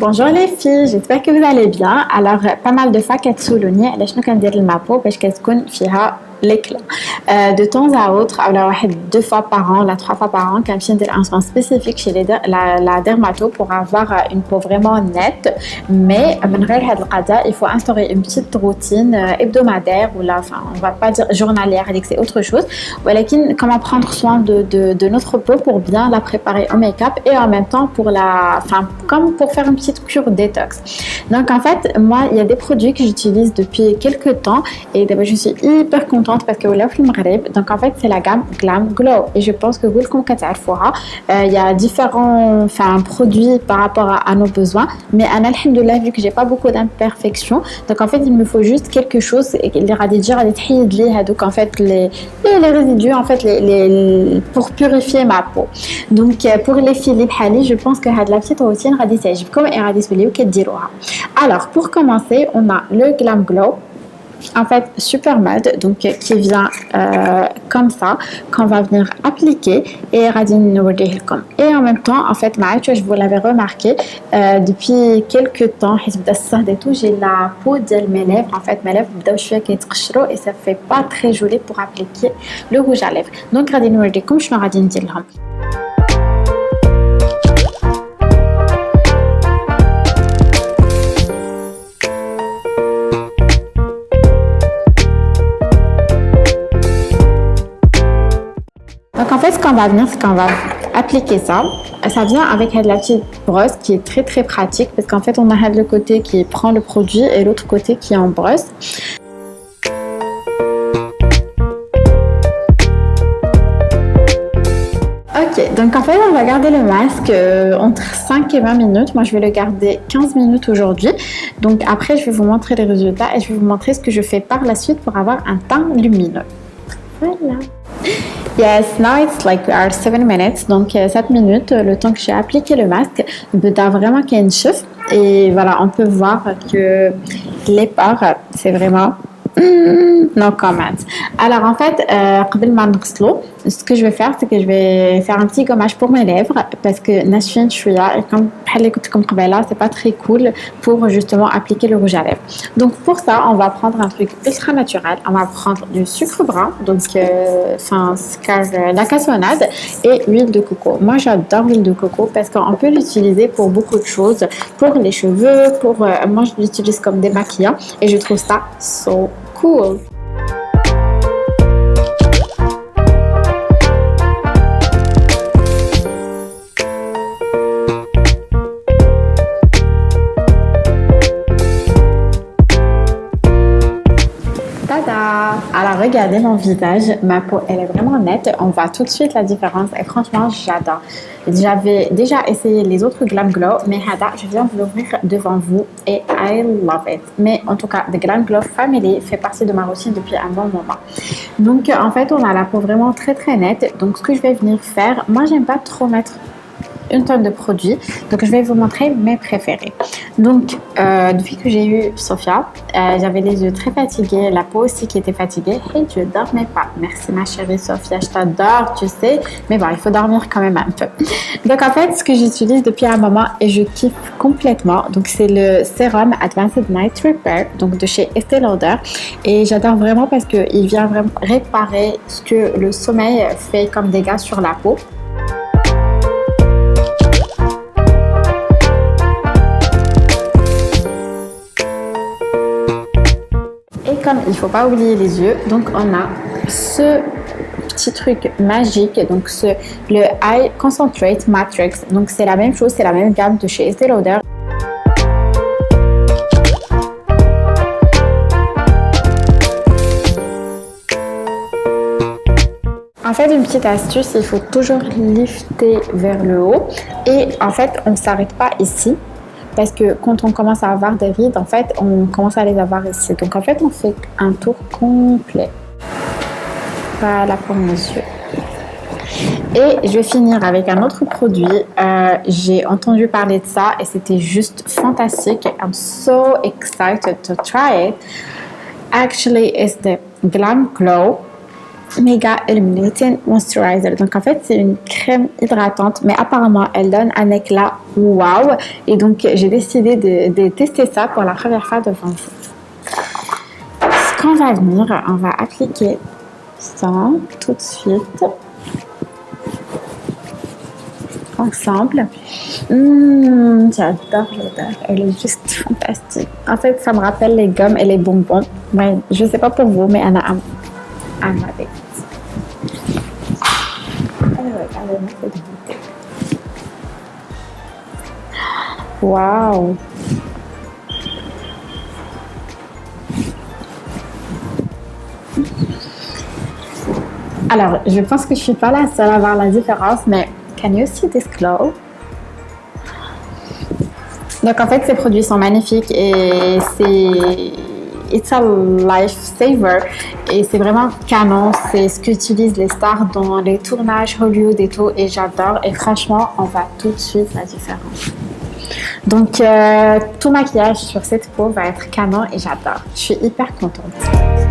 Bonjour les filles, j'espère que vous allez bien. Alors, pas mal de fois كتسولوني علاش شنو كندير للمابو باش كتكون فيها l'éclat. De temps à autre, alors deux fois par an, la trois fois par an, quand je fais un soin spécifique chez la dermato pour avoir une peau vraiment nette. Mais il faut instaurer une petite routine hebdomadaire ou là, enfin, on va pas dire journalière, c'est autre chose. Voilà, comment prendre soin de notre peau pour bien la préparer au make-up et en même temps pour comme pour faire une petite cure détox. Donc en fait, moi, il y a des produits que j'utilise depuis quelques temps et je suis hyper contente parce que là, donc en fait, c'est la gamme Glam Glow et je pense que vous le connaissez. Il y a différents produits par rapport à nos besoins, mais alhamdoulilah, vu que j'ai pas beaucoup d'imperfections, donc en fait, il me faut juste quelque chose et les radidjir donc en fait les résidus en fait pour purifier ma peau. Donc pour les filles bhali, je pense que la petite routine غادي تعجبكم et غادي توليو كديروها. Alors pour commencer, on a le Glam Glow. En fait, super mode, donc qui vient comme ça, qu'on va venir appliquer et et en même temps, en fait, je vous l'avais remarqué depuis quelques temps, j'ai la peau de mes lèvres, en fait, mes lèvres et ça fait pas très joli pour appliquer le rouge à lèvres. Donc, je vais Donc en fait, ce qu'on va venir, c'est qu'on va appliquer ça. Ça vient avec la petite brosse qui est très très pratique parce qu'en fait, on a le côté qui prend le produit et l'autre côté qui en brosse. Ok, donc en fait, on va garder le masque entre 5 et 20 minutes. Moi, je vais le garder 15 minutes aujourd'hui. Donc après, je vais vous montrer les résultats et je vais vous montrer ce que je fais par la suite pour avoir un teint lumineux. Voilà. Yes, now it's like we are 7 minutes, donc 7 minutes, le temps que j'ai appliqué le masque, vraiment qu'il y a une chauffe et voilà, on peut voir que les pores, c'est vraiment no comment. Alors en fait, ce que je vais faire, c'est que je vais faire un petit gommage pour mes lèvres parce que nashfin chouïa et comme c'est pas très cool pour justement appliquer le rouge à lèvres. Donc pour ça, on va prendre un truc ultra naturel. On va prendre du sucre brun, donc la cassonade et huile de coco. Moi, j'adore l'huile de coco parce qu'on peut l'utiliser pour beaucoup de choses, pour les cheveux, moi je l'utilise comme démaquillant et je trouve ça so cool. Alors regardez mon visage, ma peau elle est vraiment nette, on voit tout de suite la différence et franchement j'adore. J'avais déjà essayé les autres Glam Glow, mais je viens de l'ouvrir devant vous et I love it. Mais en tout cas, The Glam Glow Family fait partie de ma routine depuis un bon moment. Donc en fait on a la peau vraiment très très nette, donc ce que je vais venir faire, moi j'aime pas trop mettre une tonne de produits, donc je vais vous montrer mes préférés. Donc depuis que j'ai eu Sophia, j'avais les yeux très fatigués, la peau aussi qui était fatiguée et je dormais pas. Merci ma chérie Sophia, je t'adore, tu sais, mais bon, il faut dormir quand même un peu. Donc en fait, ce que j'utilise depuis un moment et je kiffe complètement, donc c'est le sérum Advanced Night Repair, donc de chez Estée Lauder, et j'adore vraiment parce que il vient vraiment réparer ce que le sommeil fait comme dégâts sur la peau. Comme il ne faut pas oublier les yeux, donc on a ce petit truc magique, donc le Eye Concentrate Matrix, donc c'est la même chose, c'est la même gamme de chez Estée Lauder. En fait, une petite astuce, il faut toujours lifter vers le haut et en fait on ne s'arrête pas ici. Parce que quand on commence à avoir des rides, en fait, on commence à les avoir ici. Donc, en fait, on fait un tour complet. Voilà pour mes yeux. Et je vais finir avec un autre produit. J'ai entendu parler de ça et c'était juste fantastique. I'm so excited to try it. Actually, it's the Glam Glow Mega Illuminating Moisturizer. Donc en fait, c'est une crème hydratante, mais apparemment, elle donne un éclat wow. Et donc, j'ai décidé de tester ça pour la première fois devant vous. Ce qu'on va venir, on va appliquer ça tout de suite. Ensemble. J'adore l'odeur, elle est juste fantastique. En fait, ça me rappelle les gommes et les bonbons. Mais je sais pas pour vous, mais Anna love it. Regardez-moi cette beauté. Wow! Alors, je pense que je suis pas la seule à voir la différence, mais can you see this glow? Donc en fait, ces produits sont magnifiques et it's a lifesaver et c'est vraiment canon. C'est ce qu'utilisent les stars dans les tournages Hollywood et tout, et j'adore. Et franchement, on voit tout de suite la différence. Donc tout maquillage sur cette peau va être canon et j'adore. Je suis hyper contente.